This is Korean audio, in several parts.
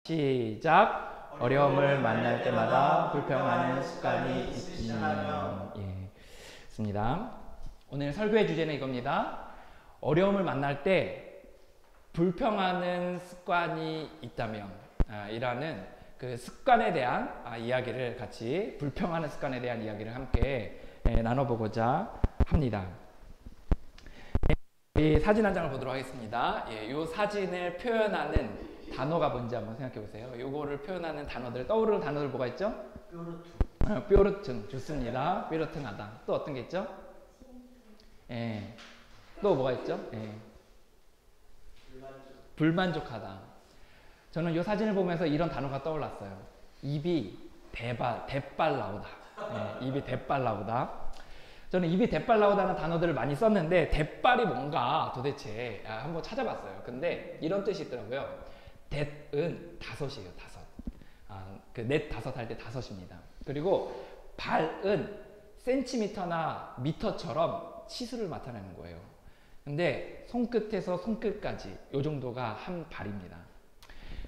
시작. 어려움을 만날 때마다 불평하는 습관이 있으시면. 예, 있습니다. 오늘 설교의 주제는 이겁니다. 어려움을 만날 때 불평하는 습관이 있다면, 이라는 그 습관에 대한 이야기를 같이, 불평하는 습관에 대한 이야기를 함께 나눠보고자 합니다. 이 사진 한 장을 보도록 하겠습니다. 이 사진을 표현하는 단어가 뭔지 한번 생각해 보세요. 이거를 표현하는 단어들, 떠오르는 단어들 뭐가 있죠? 뾰루퉁. 뾰루퉁, 좋습니다. 뾰루퉁하다. 또 어떤 게 있죠? 또 뭐가 있죠? 불만족하다. 저는 이 사진을 보면서 이런 단어가 떠올랐어요. 입이 대빨 나오다. 입이 대빨 나오다. 저는 입이 대빨 나오다는 단어들을 많이 썼는데 대빨이 뭔가 도대체 한번 찾아봤어요. 근데 이런 뜻이 있더라고요. 대은 다섯이에요. 다섯. 그 넷 다섯 할 때 다섯입니다. 그리고 발은 센티미터나 미터처럼 치수를 나타내는 거예요. 근데 손끝에서 손끝까지 요 정도가 한 발입니다.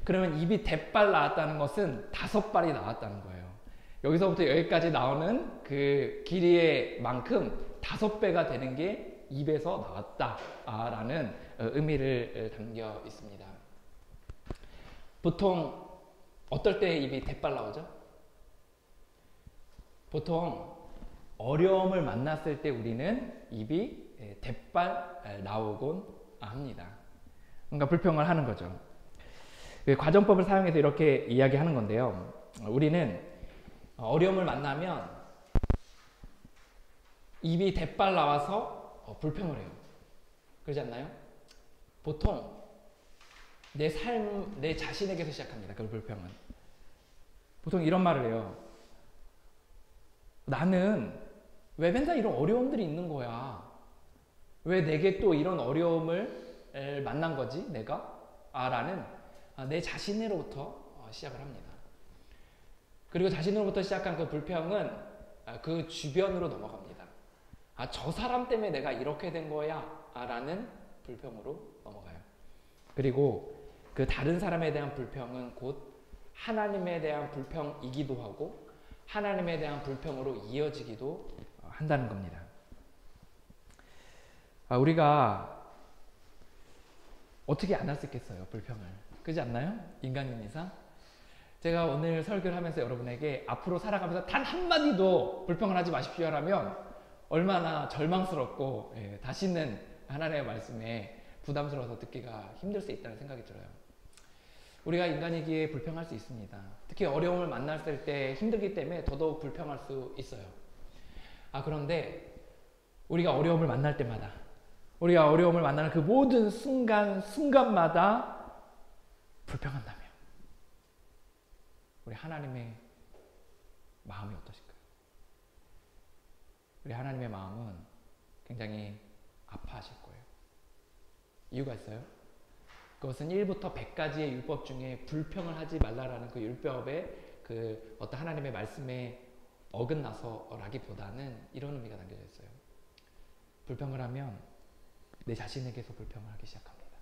그러면 입이 대빨 나왔다는 것은 다섯 발이 나왔다는 거예요. 여기서부터 여기까지 나오는 그 길이의 만큼 5배가 되는 게 입에서 나왔다라는 의미를 담겨 있습니다. 보통 어떨 때 입이 대빨 나오죠? 보통 어려움을 만났을 때 우리는 입이 대빨 나오곤 합니다. 뭔가 불평을 하는 거죠. 과정법을 사용해서 이렇게 이야기하는 건데요. 우리는 어려움을 만나면 입이 대빨 나와서 불평을 해요. 그러지 않나요? 보통 내 삶, 내 자신에게서 시작합니다. 그 불평은. 보통 이런 말을 해요. 나는 왜 맨날 이런 어려움들이 있는 거야? 왜 내게 또 이런 어려움을 만난 거지? 내가? 라는 내 자신으로부터 시작을 합니다. 그리고 자신으로부터 시작한 그 불평은 그 주변으로 넘어갑니다. 저 사람 때문에 내가 이렇게 된 거야 라는 불평으로 넘어가요. 그리고 그 다른 사람에 대한 불평은 곧 하나님에 대한 불평이기도 하고 하나님에 대한 불평으로 이어지기도 한다는 겁니다. 우리가 어떻게 안 할 수 있겠어요, 불평을. 그렇지 않나요? 인간인 이상? 제가 오늘 설교를 하면서 여러분에게 앞으로 살아가면서 단 한마디도 불평을 하지 마십시오 라면 얼마나 절망스럽고 다시는 하나님의 말씀에 부담스러워서 듣기가 힘들 수 있다는 생각이 들어요. 우리가 인간이기에 불평할 수 있습니다. 특히 어려움을 만났을 때 힘들기 때문에 더더욱 불평할 수 있어요. 그런데 우리가 어려움을 만날 때마다, 우리가 어려움을 만나는 그 모든 순간마다 불평한다면 우리 하나님의 마음이 어떠실까요? 우리 하나님의 마음은 굉장히 아파하실 거예요. 이유가 있어요. 그것은 1부터 100까지의 율법 중에 불평을 하지 말라라는 그 율법의 그 어떤 하나님의 말씀에 어긋나서라기보다는 이런 의미가 담겨져 있어요. 불평을 하면 내 자신에게서 불평을 하기 시작합니다.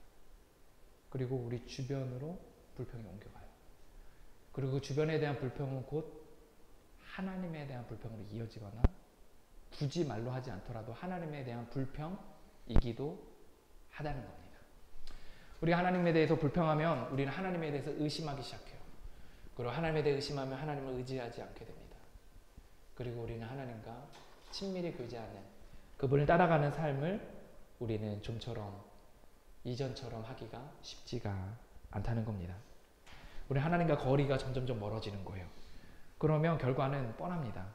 그리고 우리 주변으로 불평이 옮겨가요. 그리고 그 주변에 대한 불평은 곧 하나님에 대한 불평으로 이어지거나 굳이 말로 하지 않더라도 하나님에 대한 불평이기도 하다는 겁니다. 우리가 하나님에 대해서 불평하면 우리는 하나님에 대해서 의심하기 시작해요. 그리고 하나님에 대해 의심하면 하나님을 의지하지 않게 됩니다. 그리고 우리는 하나님과 친밀히 교제하는 그분을 따라가는 삶을 우리는 좀처럼 이전처럼 하기가 쉽지가 않다는 겁니다. 우리 하나님과 거리가 점점점 멀어지는 거예요. 그러면 결과는 뻔합니다.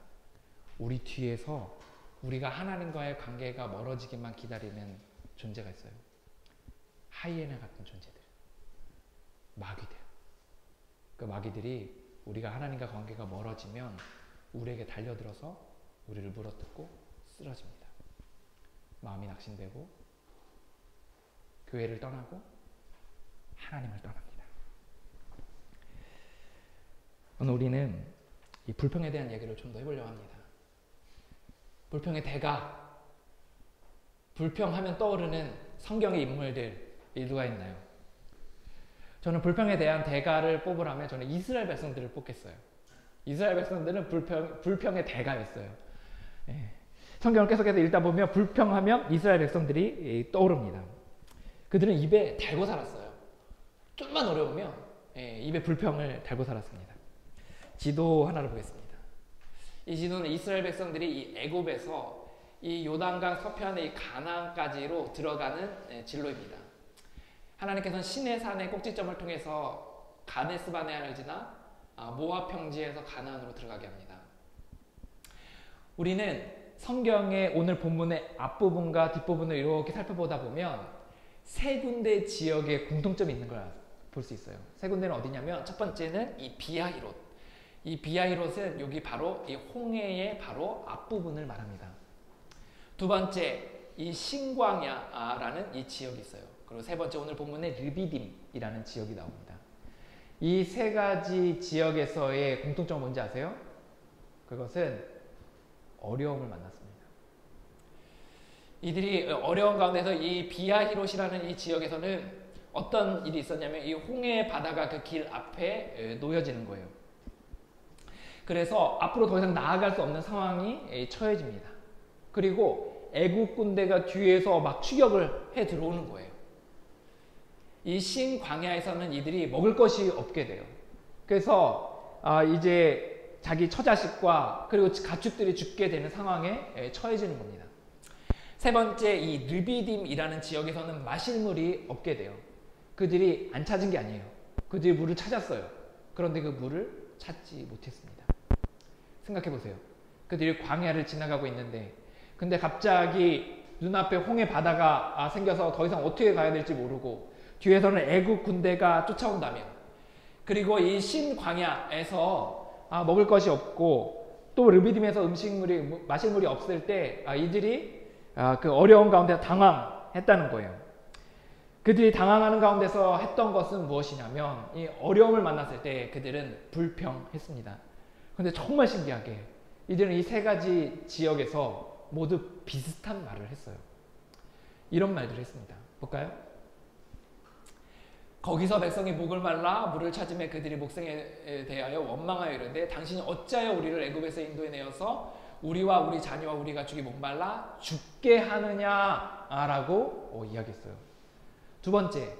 우리 뒤에서 우리가 하나님과의 관계가 멀어지기만 기다리는 존재가 있어요. 하이에나 같은 존재들, 마귀들. 그 마귀들이 우리가 하나님과 관계가 멀어지면 우리에게 달려들어서 우리를 물어뜯고 쓰러집니다. 마음이 낙심되고 교회를 떠나고 하나님을 떠납니다. 오늘 우리는 이 불평에 대한 얘기를 좀 더 해보려고 합니다. 불평의 대가, 불평하면 떠오르는 성경의 인물들 누가 있나요? 저는 불평에 대한 대가를 뽑으라면 저는 이스라엘 백성들을 뽑겠어요. 이스라엘 백성들은 불평의 대가였어요. 예. 성경을 계속해서 읽다 보면 불평하면 이스라엘 백성들이 떠오릅니다. 그들은 입에 달고 살았어요. 좀만 어려우면 입에 불평을 달고 살았습니다. 지도 하나를 보겠습니다. 이 지도는 이스라엘 백성들이 이 애굽에서 이 요단강 서편의 이 가나안까지로 들어가는 진로입니다. 하나님께서는 시내산의 꼭지점을 통해서 가데스 바네아를 지나 모압 평지에서 가나안으로 들어가게 합니다. 우리는 성경의 오늘 본문의 앞부분과 뒷부분을 이렇게 살펴보다 보면 세 군데 지역에 공통점이 있는 걸 볼 수 있어요. 세 군데는 어디냐면 첫 번째는 이 비하히롯. 이 비하히롯은 여기 바로 이 홍해의 바로 앞부분을 말합니다. 두 번째, 이 신광야라는 이 지역이 있어요. 그리고 세 번째 오늘 본문에 르비딤이라는 지역이 나옵니다. 이 세 가지 지역에서의 공통점은 뭔지 아세요? 그것은 어려움을 만났습니다. 이들이 어려운 가운데서 이 비하히롯이라는 이 지역에서는 어떤 일이 있었냐면 이 홍해 바다가 그 길 앞에 놓여지는 거예요. 그래서 앞으로 더 이상 나아갈 수 없는 상황이 처해집니다. 그리고 애국 군대가 뒤에서 막 추격을 해 들어오는 거예요. 이 신광야에서는 이들이 먹을 것이 없게 돼요. 그래서 이제 자기 처자식과 그리고 가축들이 죽게 되는 상황에 처해지는 겁니다. 세 번째, 이 르비딤이라는 지역에서는 마실 물이 없게 돼요. 그들이 안 찾은 게 아니에요. 그들이 물을 찾았어요. 그런데 그 물을 찾지 못했습니다. 생각해 보세요. 그들이 광야를 지나가고 있는데 근데 갑자기 눈앞에 홍해 바다가 생겨서 더 이상 어떻게 가야 될지 모르고 뒤에서는 애국 군대가 쫓아온다면 그리고 이 신광야에서 먹을 것이 없고 또 르비딤에서 마실 물이 없을 때 이들이 그 어려운 가운데 당황했다는 거예요. 그들이 당황하는 가운데서 했던 것은 무엇이냐면 이 어려움을 만났을 때 그들은 불평했습니다. 그런데 정말 신기하게 이들은 이 세 가지 지역에서 모두 비슷한 말을 했어요. 이런 말들을 했습니다. 볼까요? 거기서 백성이 목을 말라 물을 찾음에 그들이 목생에 대하여 원망하여 이르되 당신이 어찌하여 우리를 애굽에서 인도해 내어서 우리와 우리 자녀와 우리 가축이 목말라 죽게 하느냐라고 이야기했어요. 두 번째,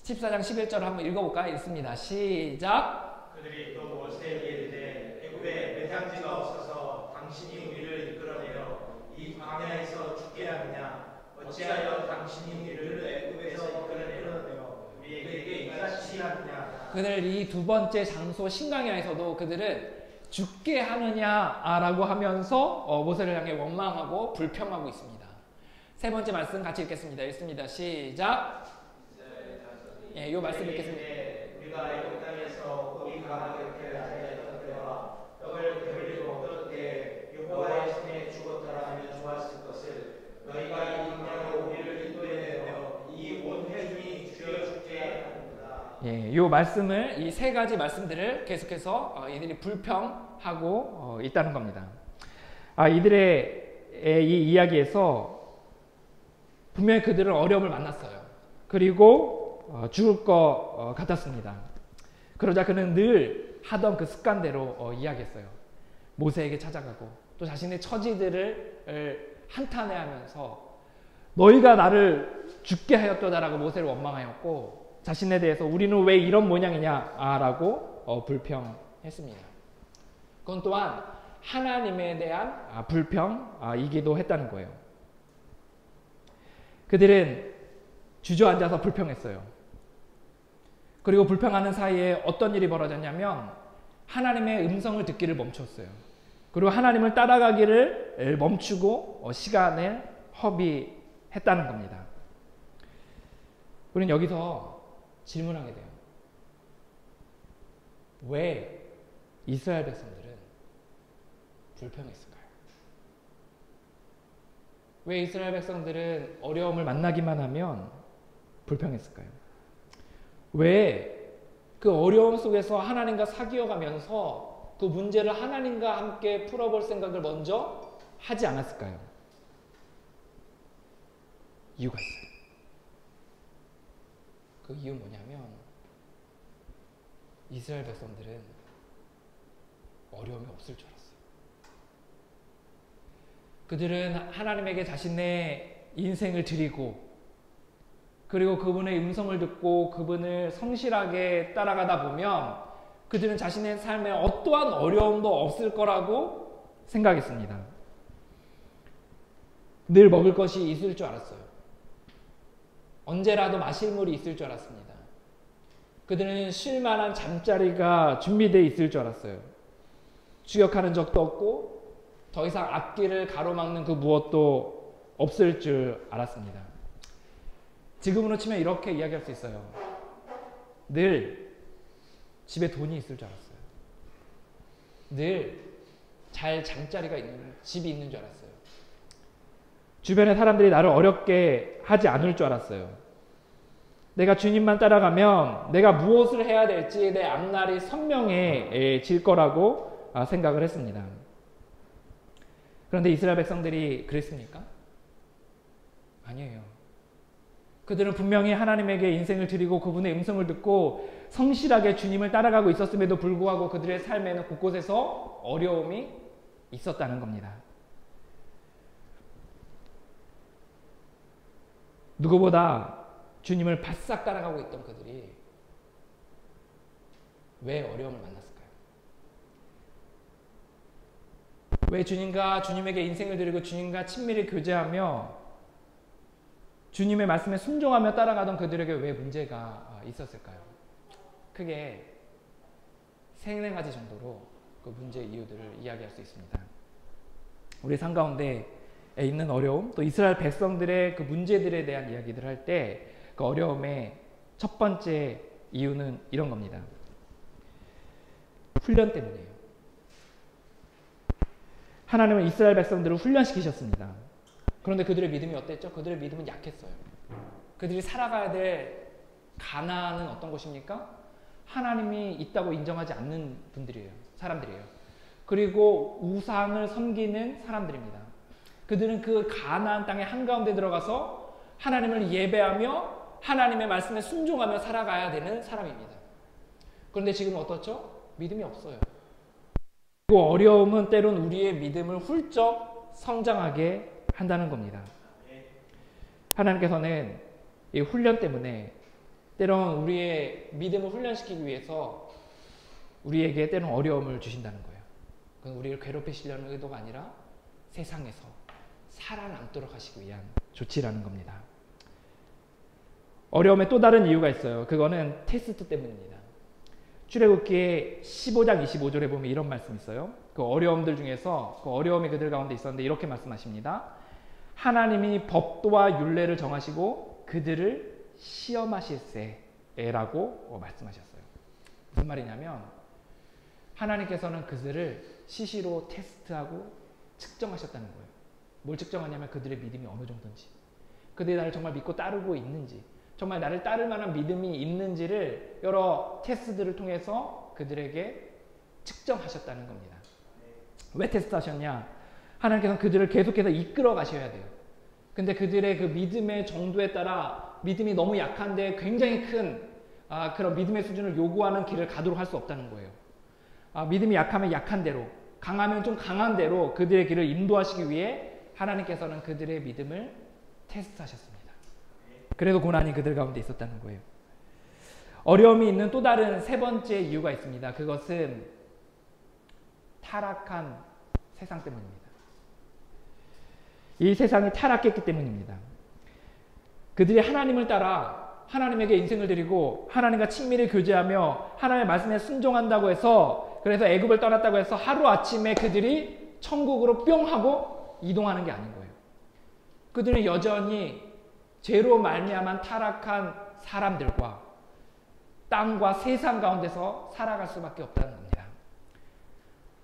14장 11절을 한번 읽어볼까요? 읽습니다. 시작! 그들이 또 모세에게 이르되 애굽에 매장지가 없어서 당신이 우리를 이끌어내어 이 광야에서 죽게 하느냐 어찌하여 당신이 우리를 애굽에서 이끌어내어 우리에게 이같이 하느냐. 그들 이 두 번째 장소 신광야에서도 그들은 죽게 하느냐라고 하면서 모세를 향해 원망하고 불평하고 있습니다. 세 번째 말씀 같이 읽겠습니다. 읽습니다. 시작. 예, 이 말씀 읽겠습니다. 우리가 애굽 땅에서 우리 가나안에 앉아있던 때와 떡을 배불리고 먹던 때에 여호와의 손에 죽었더라 하면 좋았을 것을 너희가 이 광야로 우리를 인도해내어 이 온 회중이 죽여 죽게 하는구나. 예, 이 말씀을 이 세 가지 말씀들을 계속해서 이들이 불평하고 있다는 겁니다. 이들의 이 이야기에서 분명히 그들은 어려움을 만났어요. 그리고 죽을 것 같았습니다. 그러자 그는 늘 하던 그 습관대로 이야기했어요. 모세에게 찾아가고 또 자신의 처지들을 한탄해하면서 너희가 나를 죽게 하였도다라고 모세를 원망하였고 자신에 대해서 우리는 왜 이런 모양이냐라고 불평했습니다. 그건 또한 하나님에 대한 불평이기도 했다는 거예요. 그들은 주저앉아서 불평했어요. 그리고 불평하는 사이에 어떤 일이 벌어졌냐면 하나님의 음성을 듣기를 멈췄어요. 그리고 하나님을 따라가기를 멈추고 시간을 허비했다는 겁니다. 우리는 여기서 질문하게 돼요. 왜 이스라엘 백성들은 불평했을까요? 왜 이스라엘 백성들은 어려움을 만나기만 하면 불평했을까요? 왜 그 어려움 속에서 하나님과 사귀어가면서 그 문제를 하나님과 함께 풀어볼 생각을 먼저 하지 않았을까요? 이유가 있어요. 그 이유 뭐냐면 이스라엘 백성들은 어려움이 없을 줄 알았어요. 그들은 하나님에게 자신의 인생을 드리고 그리고 그분의 음성을 듣고 그분을 성실하게 따라가다 보면 그들은 자신의 삶에 어떠한 어려움도 없을 거라고 생각했습니다. 늘 먹을 것이 있을 줄 알았어요. 언제라도 마실 물이 있을 줄 알았습니다. 그들은 쉴 만한 잠자리가 준비되어 있을 줄 알았어요. 추격하는 적도 없고 더 이상 앞길을 가로막는 그 무엇도 없을 줄 알았습니다. 지금으로 치면 이렇게 이야기할 수 있어요. 늘 집에 돈이 있을 줄 알았어요. 늘 잘 잠자리가 있는 집이 있는 줄 알았어요. 주변의 사람들이 나를 어렵게 하지 않을 줄 알았어요. 내가 주님만 따라가면 내가 무엇을 해야 될지 내 앞날이 선명해질 거라고 생각을 했습니다. 그런데 이스라엘 백성들이 그랬습니까? 아니에요. 그들은 분명히 하나님에게 인생을 드리고 그분의 음성을 듣고 성실하게 주님을 따라가고 있었음에도 불구하고 그들의 삶에는 곳곳에서 어려움이 있었다는 겁니다. 누구보다 주님을 바싹 따라가고 있던 그들이 왜 어려움을 만났을까요? 왜 주님에게 인생을 드리고 주님과 친밀히 교제하며 주님의 말씀에 순종하며 따라가던 그들에게 왜 문제가 있었을까요? 크게 세 가지 정도로 그 문제의 이유들을 이야기할 수 있습니다. 우리 삶 가운데 있는 어려움, 또 이스라엘 백성들의 그 문제들에 대한 이야기들을 할 때 그 어려움의 첫 번째 이유는 이런 겁니다. 훈련 때문이에요. 하나님은 이스라엘 백성들을 훈련시키셨습니다. 그런데 그들의 믿음이 어땠죠? 그들의 믿음은 약했어요. 그들이 살아가야 될 가나안은 어떤 곳입니까? 하나님이 있다고 인정하지 않는 분들이에요. 사람들이에요. 그리고 우상을 섬기는 사람들입니다. 그들은 그 가나안 땅의 한가운데 들어가서 하나님을 예배하며 하나님의 말씀에 순종하며 살아가야 되는 사람입니다. 그런데 지금 어떻죠? 믿음이 없어요. 그리고 어려움은 때론 우리의 믿음을 훌쩍 성장하게 한다는 겁니다. 하나님께서는 이 훈련 때문에 때론 우리의 믿음을 훈련시키기 위해서 우리에게 때론 어려움을 주신다는 거예요. 그건 우리를 괴롭히시려는 의도가 아니라 세상에서 살아남도록 하시기 위한 조치라는 겁니다. 어려움의 또 다른 이유가 있어요. 그거는 테스트 때문입니다. 출애굽기 15장 25절에 보면 이런 말씀이 있어요. 그 어려움들 중에서 그 어려움이 그들 가운데 있었는데 이렇게 말씀하십니다. 하나님이 법도와 율례를 정하시고 그들을 시험하실세라고 말씀하셨어요. 무슨 말이냐면 하나님께서는 그들을 시시로 테스트하고 측정하셨다는 거예요. 뭘 측정하냐면 그들의 믿음이 어느 정도인지, 그들이 나를 정말 믿고 따르고 있는지, 정말 나를 따를 만한 믿음이 있는지를 여러 테스트들을 통해서 그들에게 측정하셨다는 겁니다. 왜 테스트하셨냐? 하나님께서는 그들을 계속해서 이끌어 가셔야 돼요. 근데 그들의 그 믿음의 정도에 따라 믿음이 너무 약한데 굉장히 큰 그런 믿음의 수준을 요구하는 길을 가도록 할 수 없다는 거예요. 믿음이 약하면 약한 대로, 강하면 좀 강한 대로 그들의 길을 인도하시기 위해 하나님께서는 그들의 믿음을 테스트하셨습니다. 그래도 고난이 그들 가운데 있었다는 거예요. 어려움이 있는 또 다른 세 번째 이유가 있습니다. 그것은 타락한 세상 때문입니다. 이 세상이 타락했기 때문입니다. 그들이 하나님을 따라 하나님에게 인생을 드리고 하나님과 친밀히 교제하며 하나님의 말씀에 순종한다고 해서, 그래서 애굽을 떠났다고 해서 하루아침에 그들이 천국으로 뿅 하고 이동하는 게 아닌 거예요. 그들은 여전히 죄로 말미암아 타락한 사람들과 땅과 세상 가운데서 살아갈 수밖에 없다는 겁니다.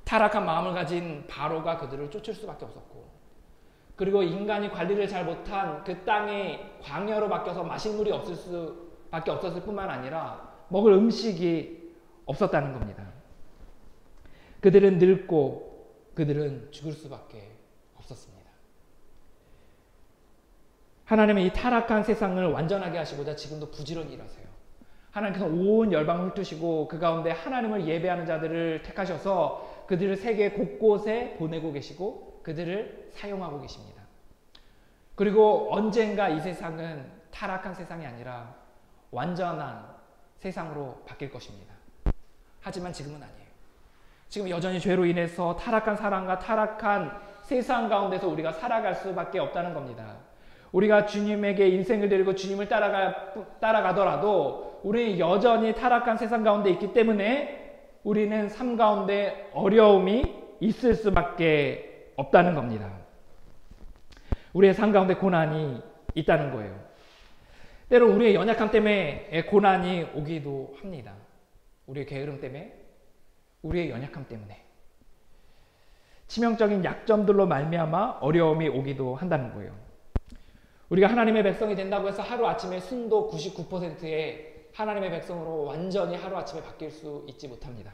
타락한 마음을 가진 바로가 그들을 쫓을 수밖에 없었고, 그리고 인간이 관리를 잘 못한 그 땅이 광야로 바뀌어서 마실 물이 없을 수밖에 없었을 뿐만 아니라 먹을 음식이 없었다는 겁니다. 그들은 늙고 그들은 죽을 수밖에 없었습니다. 하나님은 이 타락한 세상을 완전하게 하시고자 지금도 부지런히 일하세요. 하나님께서 온 열방을 훑으시고 그 가운데 하나님을 예배하는 자들을 택하셔서 그들을 세계 곳곳에 보내고 계시고 그들을 사용하고 계십니다. 그리고 언젠가 이 세상은 타락한 세상이 아니라 완전한 세상으로 바뀔 것입니다. 하지만 지금은 아니에요. 지금 여전히 죄로 인해서 타락한 사람과 타락한 세상 가운데서 우리가 살아갈 수밖에 없다는 겁니다. 우리가 주님에게 인생을 드리고 주님을 따라가더라도 우리는 여전히 타락한 세상 가운데 있기 때문에 우리는 삶 가운데 어려움이 있을 수밖에 없다는 겁니다. 우리의 삶 가운데 고난이 있다는 거예요. 때로 우리의 연약함 때문에 고난이 오기도 합니다. 우리의 게으름 때문에, 우리의 연약함 때문에 치명적인 약점들로 말미암아 어려움이 오기도 한다는 거예요. 우리가 하나님의 백성이 된다고 해서 하루아침에 순도 99%의 하나님의 백성으로 완전히 하루아침에 바뀔 수 있지 못합니다.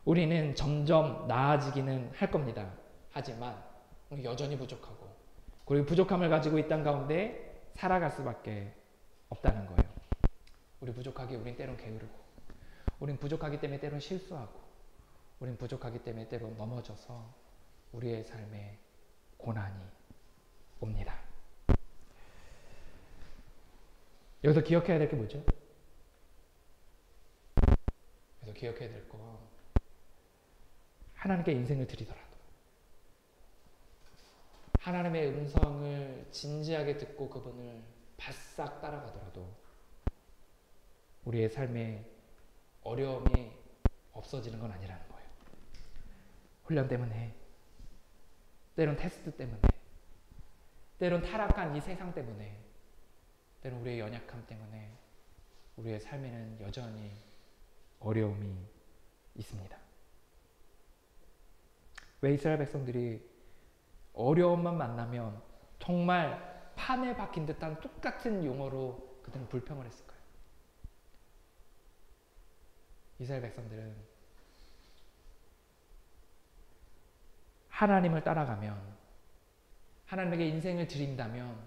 우리는 점점 나아지기는 할 겁니다. 하지만 여전히 부족하고 그리고 부족함을 가지고 이 땅 가운데 살아갈 수밖에 없다는 거예요. 우리 부족하기 우린 때론 게으르고 우린 부족하기 때문에 때론 실수하고 우린 부족하기 때문에 때론 넘어져서 우리의 삶에 고난이 옵니다. 여기서 기억해야 될 게 뭐죠? 여기서 기억해야 될 거 하나님께 인생을 드리더라도 하나님의 음성을 진지하게 듣고 그분을 바싹 따라가더라도 우리의 삶에 어려움이 없어지는 건 아니라는 거예요. 훈련 때문에, 때론 테스트 때문에, 때론 타락한 이 세상 때문에, 때론 우리의 연약함 때문에 우리의 삶에는 여전히 어려움이 있습니다. 왜 이스라엘 백성들이 어려움만 만나면 정말 판에 박힌 듯한 똑같은 용어로 그들은 불평을 했을까요? 이스라엘 백성들은 하나님을 따라가면, 하나님에게 인생을 드린다면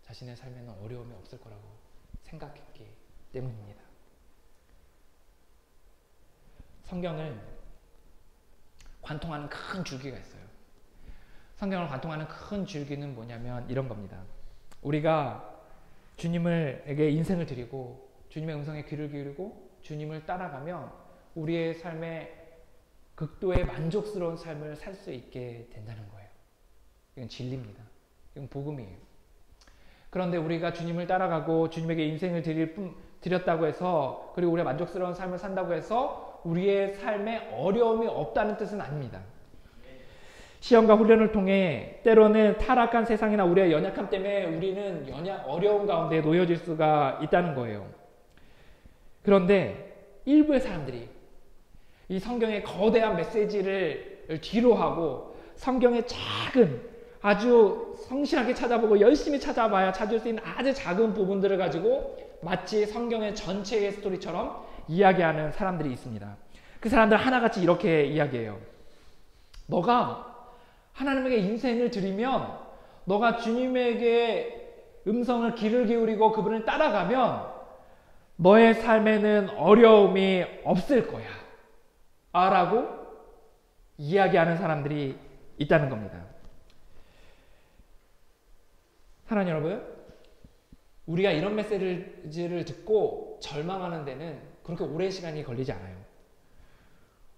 자신의 삶에는 어려움이 없을 거라고 생각했기 때문입니다. 성경을 관통하는 큰 줄기가 있어요. 성경을 관통하는 큰 줄기는 뭐냐면 이런 겁니다. 우리가 주님에게 인생을 드리고 주님의 음성에 귀를 기울이고 주님을 따라가면 우리의 삶에 극도의 만족스러운 삶을 살 수 있게 된다는 거예요. 이건 진리입니다. 이건 복음이에요. 그런데 우리가 주님을 따라가고 주님에게 인생을 드렸다고 해서 그리고 우리가 만족스러운 삶을 산다고 해서 우리의 삶에 어려움이 없다는 뜻은 아닙니다. 시험과 훈련을 통해 때로는 타락한 세상이나 우리의 연약함 때문에 우리는 어려운 가운데 놓여질 수가 있다는 거예요. 그런데 일부의 사람들이 이 성경의 거대한 메시지를 뒤로하고 성경의 작은 아주 성실하게 찾아보고 열심히 찾아봐야 찾을 수 있는 아주 작은 부분들을 가지고 마치 성경의 전체의 스토리처럼 이야기하는 사람들이 있습니다. 그 사람들 하나같이 이렇게 이야기해요. 너가 하나님에게 인생을 드리면, 너가 주님에게 음성을 귀를 기울이고 그분을 따라가면 너의 삶에는 어려움이 없을 거야 라고 이야기하는 사람들이 있다는 겁니다. 사랑하는 여러분, 우리가 이런 메시지를 듣고 절망하는 데는 그렇게 오랜 시간이 걸리지 않아요.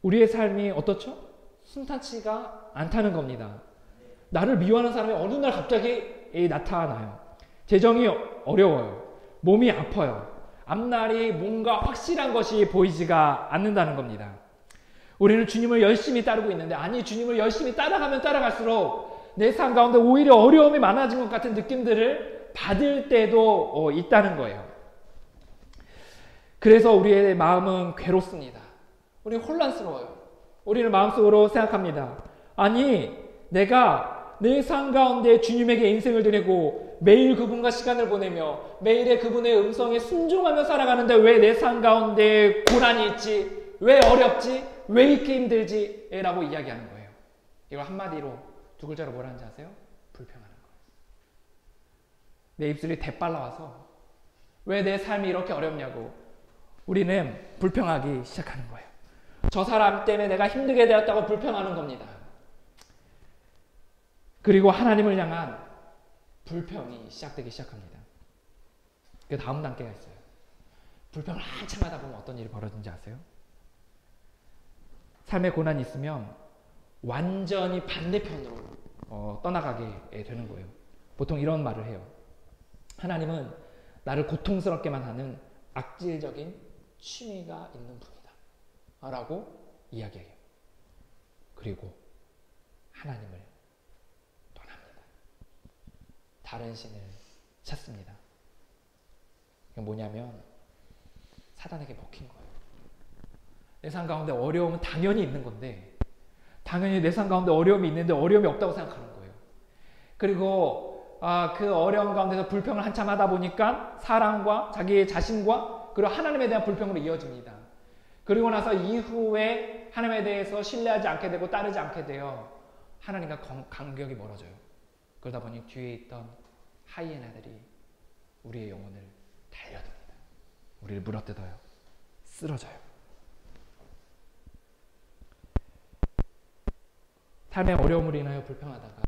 우리의 삶이 어떻죠? 순탄치가 않다는 겁니다. 나를 미워하는 사람이 어느 날 갑자기 나타나요. 재정이 어려워요. 몸이 아파요. 앞날이 뭔가 확실한 것이 보이지가 않는다는 겁니다. 우리는 주님을 열심히 따르고 있는데, 아니 주님을 열심히 따라가면 따라갈수록 내 삶 가운데 오히려 어려움이 많아진 것 같은 느낌들을 받을 때도 있다는 거예요. 그래서 우리의 마음은 괴롭습니다. 우리는 혼란스러워요. 우리는 마음속으로 생각합니다. 아니 내가 내 삶 가운데 주님에게 인생을 드리고 매일 그분과 시간을 보내며 매일의 그분의 음성에 순종하며 살아가는데 왜 내 삶 가운데 고난이 있지? 왜 어렵지? 왜 이렇게 힘들지? 라고 이야기하는 거예요. 이걸 한마디로 두 글자로 뭐라 하는지 아세요? 불평하는 거예요. 내 입술이 대빨라와서 왜 내 삶이 이렇게 어렵냐고, 우리는 불평하기 시작하는 거예요. 저 사람 때문에 내가 힘들게 되었다고 불평하는 겁니다. 그리고 하나님을 향한 불평이 시작되기 시작합니다. 그 다음 단계가 있어요. 불평을 한참 하다 보면 어떤 일이 벌어지는지 아세요? 삶의 고난이 있으면 완전히 반대편으로 떠나가게 되는 거예요. 보통 이런 말을 해요. 하나님은 나를 고통스럽게만 하는 악질적인 취미가 있는 분이다 라고 이야기해요. 그리고 하나님을 떠납니다. 다른 신을 찾습니다. 이게 뭐냐면 사단에게 먹힌 거예요. 내 삶 가운데 어려움은 당연히 있는 건데, 당연히 내 삶 가운데 어려움이 있는데 어려움이 없다고 생각하는 거예요. 그리고 그 어려움 가운데서 불평을 한참 하다 보니까 사랑과 자기의 자신과 그리고 하나님에 대한 불평으로 이어집니다. 그리고 나서 이후에 하나님에 대해서 신뢰하지 않게 되고 따르지 않게 되어 하나님과 간격이 멀어져요. 그러다 보니 뒤에 있던 하이에나들이 우리의 영혼을 달려듭니다. 우리를 물어뜯어요. 쓰러져요. 삶의 어려움을 인하여 불평하다가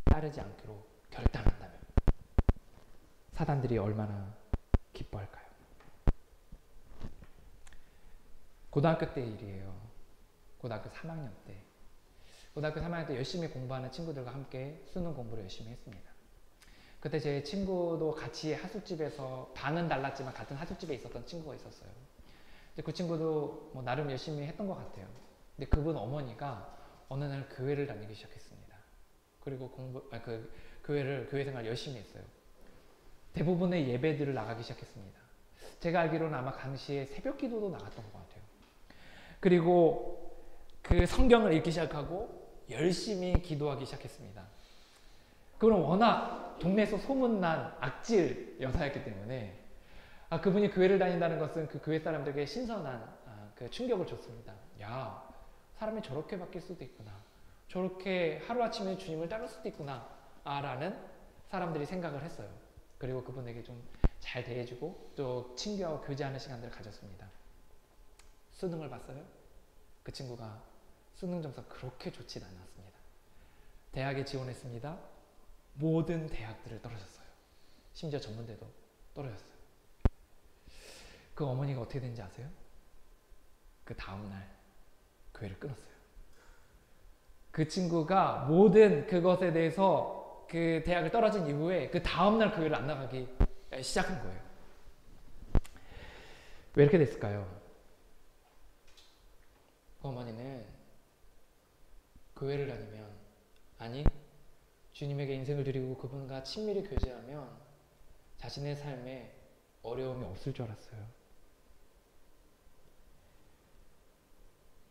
따르지 않기로 결단한다면 사단들이 얼마나 기뻐할까요? 고등학교 때 일이에요. 고등학교 3학년 때. 고등학교 3학년 때 열심히 공부하는 친구들과 함께 수능 공부를 열심히 했습니다. 그때 제 친구도 같이 하숙집에서 반은 달랐지만 같은 하숙집에 있었던 친구가 있었어요. 그 친구도 뭐 나름 열심히 했던 것 같아요. 근데 그분 어머니가 어느 날 교회를 다니기 시작했습니다. 그리고 교회 생활 열심히 했어요. 대부분의 예배들을 나가기 시작했습니다. 제가 알기로는 아마 당시에 새벽 기도도 나갔던 것 같아요. 그리고 그 성경을 읽기 시작하고 열심히 기도하기 시작했습니다. 그건 워낙 동네에서 소문난 악질 여사였기 때문에 그분이 교회를 다닌다는 것은 그 교회 사람들에게 신선한 그 충격을 줬습니다. 야, 사람이 저렇게 바뀔 수도 있구나. 저렇게 하루아침에 주님을 따를 수도 있구나 라는 사람들이 생각을 했어요. 그리고 그분에게 좀 잘 대해주고 또 친구하고 교제하는 시간들을 가졌습니다. 수능을 봤어요. 그 친구가 수능 점수가 그렇게 좋진 않았습니다. 대학에 지원했습니다. 모든 대학들을 떨어졌어요. 심지어 전문대도 떨어졌어요. 그 어머니가 어떻게 된지 아세요? 그 다음날 교회를 끊었어요. 그 친구가 모든 그것에 대해서 그 대학을 떨어진 이후에 그 다음날 교회를 안 나가기 시작한 거예요. 왜 이렇게 됐을까요? 그 어머니는 교회를 다니면, 아니 주님에게 인생을 드리고 그분과 친밀히 교제하면 자신의 삶에 어려움이 없을 줄 알았어요.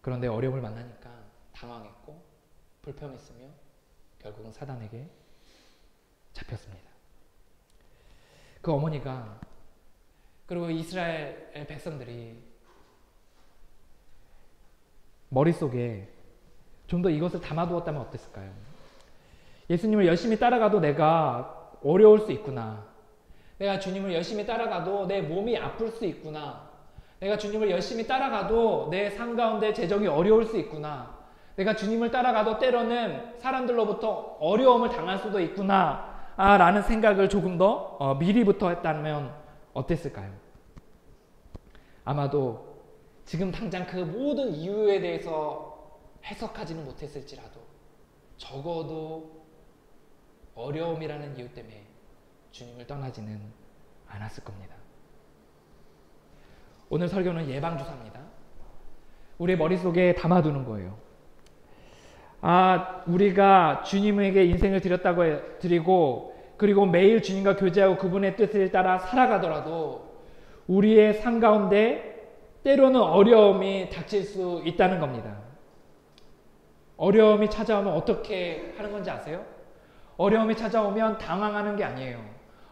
그런데 어려움을 만나니까 당황했고 불평했으며 결국은 사단에게 잡혔습니다. 그 어머니가, 그리고 이스라엘 백성들이 머릿속에 좀 더 이것을 담아두었다면 어땠을까요? 예수님을 열심히 따라가도 내가 어려울 수 있구나. 내가 주님을 열심히 따라가도 내 몸이 아플 수 있구나. 내가 주님을 열심히 따라가도 내 삶 가운데 재정이 어려울 수 있구나. 내가 주님을 따라가도 때로는 사람들로부터 어려움을 당할 수도 있구나 라는 생각을 조금 더 미리부터 했다면 어땠을까요? 아마도 지금 당장 그 모든 이유에 대해서 해석하지는 못했을지라도 적어도 어려움이라는 이유 때문에 주님을 떠나지는 않았을 겁니다. 오늘 설교는 예방주사입니다. 우리의 머릿속에 담아두는 거예요. 우리가 주님에게 인생을 드리고 그리고 매일 주님과 교제하고 그분의 뜻을 따라 살아가더라도 우리의 삶 가운데 때로는 어려움이 닥칠 수 있다는 겁니다. 어려움이 찾아오면 어떻게 하는 건지 아세요? 어려움이 찾아오면 당황하는 게 아니에요.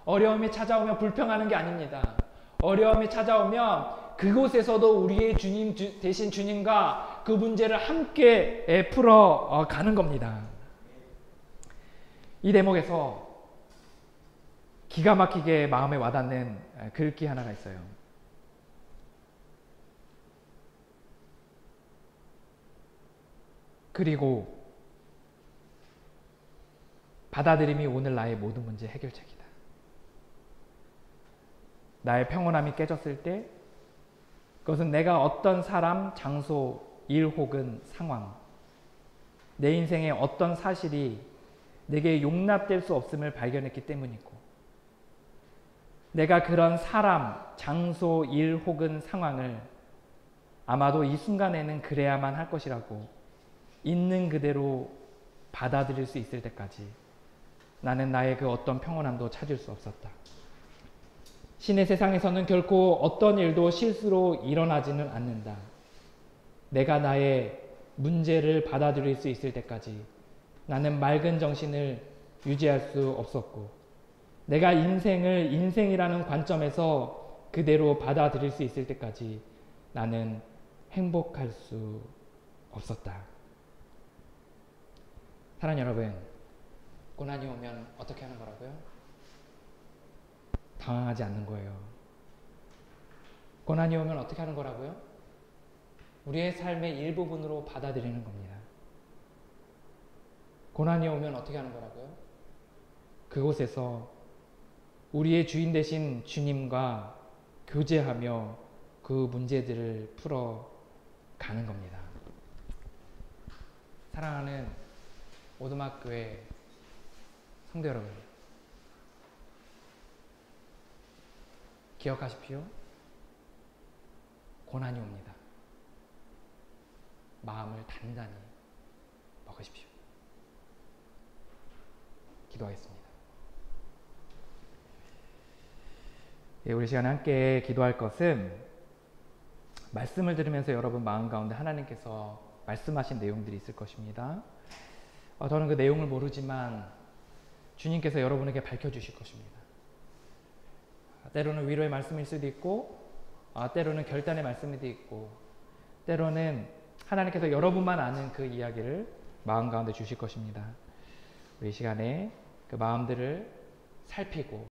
어려움이 찾아오면 불평하는 게 아닙니다. 어려움이 찾아오면 그곳에서도 우리의 주님 대신 주님과 그 문제를 함께 풀어가는 겁니다. 이 대목에서 기가 막히게 마음에 와닿는 글귀 하나가 있어요. 그리고 받아들임이 오늘 나의 모든 문제 해결책이다. 나의 평온함이 깨졌을 때 그것은 내가 어떤 사람, 장소, 일 혹은 상황, 내 인생의 어떤 사실이 내게 용납될 수 없음을 발견했기 때문이고, 내가 그런 사람, 장소, 일 혹은 상황을 아마도 이 순간에는 그래야만 할 것이라고 있는 그대로 받아들일 수 있을 때까지 나는 나의 그 어떤 평온함도 찾을 수 없었다. 신의 세상에서는 결코 어떤 일도 실수로 일어나지는 않는다. 내가 나의 문제를 받아들일 수 있을 때까지 나는 맑은 정신을 유지할 수 없었고, 내가 인생을 인생이라는 관점에서 그대로 받아들일 수 있을 때까지 나는 행복할 수 없었다. 사랑하는 여러분, 고난이 오면 어떻게 하는 거라고요? 당황하지 않는 거예요. 고난이 오면 어떻게 하는 거라고요? 우리의 삶의 일부분으로 받아들이는 겁니다. 고난이 오면 어떻게 하는 거라고요? 그곳에서 우리의 주인 되신 주님과 교제하며 그 문제들을 풀어가는 겁니다. 사랑하는 오두막교회 성도 여러분, 기억하십시오. 고난이 옵니다. 마음을 단단히 먹으십시오. 기도하겠습니다. 예, 우리 시간에 함께 기도할 것은 말씀을 들으면서 여러분 마음 가운데 하나님께서 말씀하신 내용들이 있을 것입니다. 저는 그 내용을 모르지만 주님께서 여러분에게 밝혀주실 것입니다. 때로는 위로의 말씀일 수도 있고, 때로는 결단의 말씀도 있고, 때로는 하나님께서 여러분만 아는 그 이야기를 마음 가운데 주실 것입니다. 우리 시간에 그 마음들을 살피고